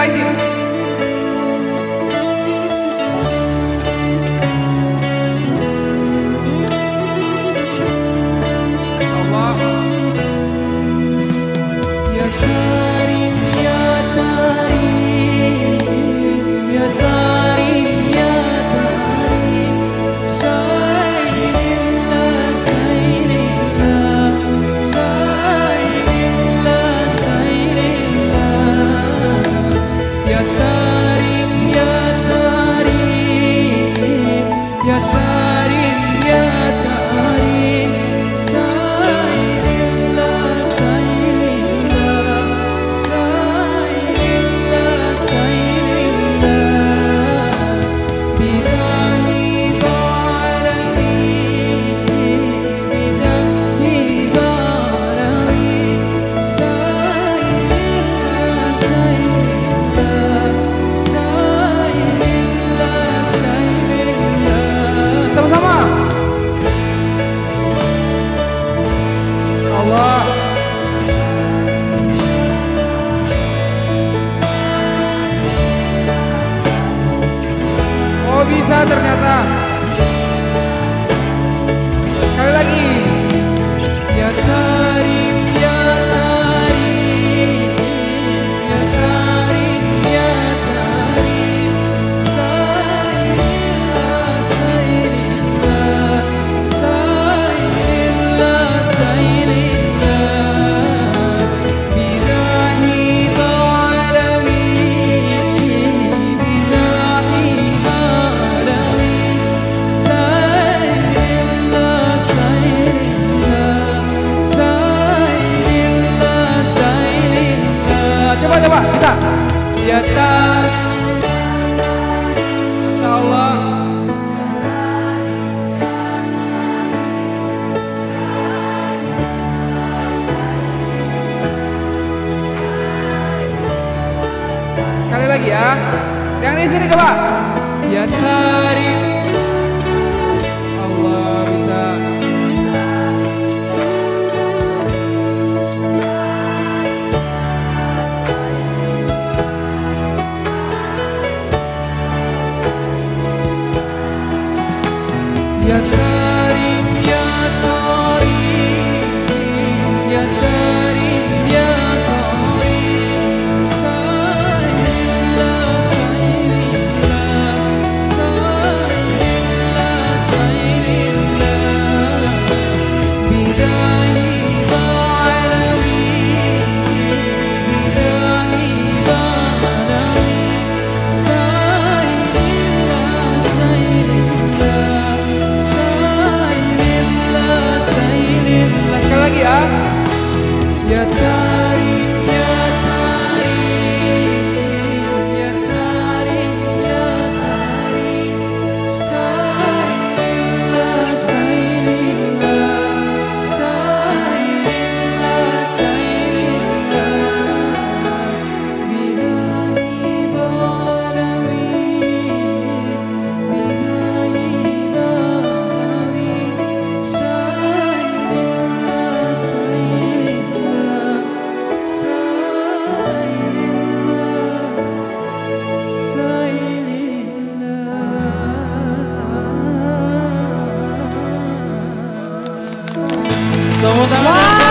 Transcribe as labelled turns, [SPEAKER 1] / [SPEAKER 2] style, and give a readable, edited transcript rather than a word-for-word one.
[SPEAKER 1] fighting. Insyaallah. Ya Karim, ya Karim, ya Karim, ya Karim, Sailillah, Sailillah, Sailillah, Sailillah, ya Karim, ya Karim, ya Karim, ya Karim, Sailillah, Sailillah, Sailillah, Sailillah, bidahi ba'alawi, bidahi ba'alawi, Sailillah, Sailillah, Sailillah, Sailillah. Sama-sama. Insyaallah. Oh bisa ternyata. Sekali lagi. Ya Karim, ya Karim, ya Karim, ya Karim, Sailillah, Sailillah, Sailillah, Sailillah, bidahi ba'alawi, bidahi ba'alawi, Sailillah, Sailillah, Sailillah, Sailillah. Coba bisa. Ya tak. Insyaallah. Sekali lagi ya. Yang di sini coba. Ya Karim. Allah bisa. Ya Karim, ya Karim, ya Karim, ya Karim, Sailillah, Sailillah, Sailillah, Sailillah, bidahi ba'alawi, bidahi ba'alawi, Sailillah, Sailillah, Sailillah, Sailillah. Sekali lagi ya. Ya Karim, ya Karim, ya Karim, ya Karim, Sailillah, Sailillah, Sailillah, Sailillah, bidahi ba'alawi, bidahi ba'alawi, Sailillah, Sailillah, Sailillah, Sailillah.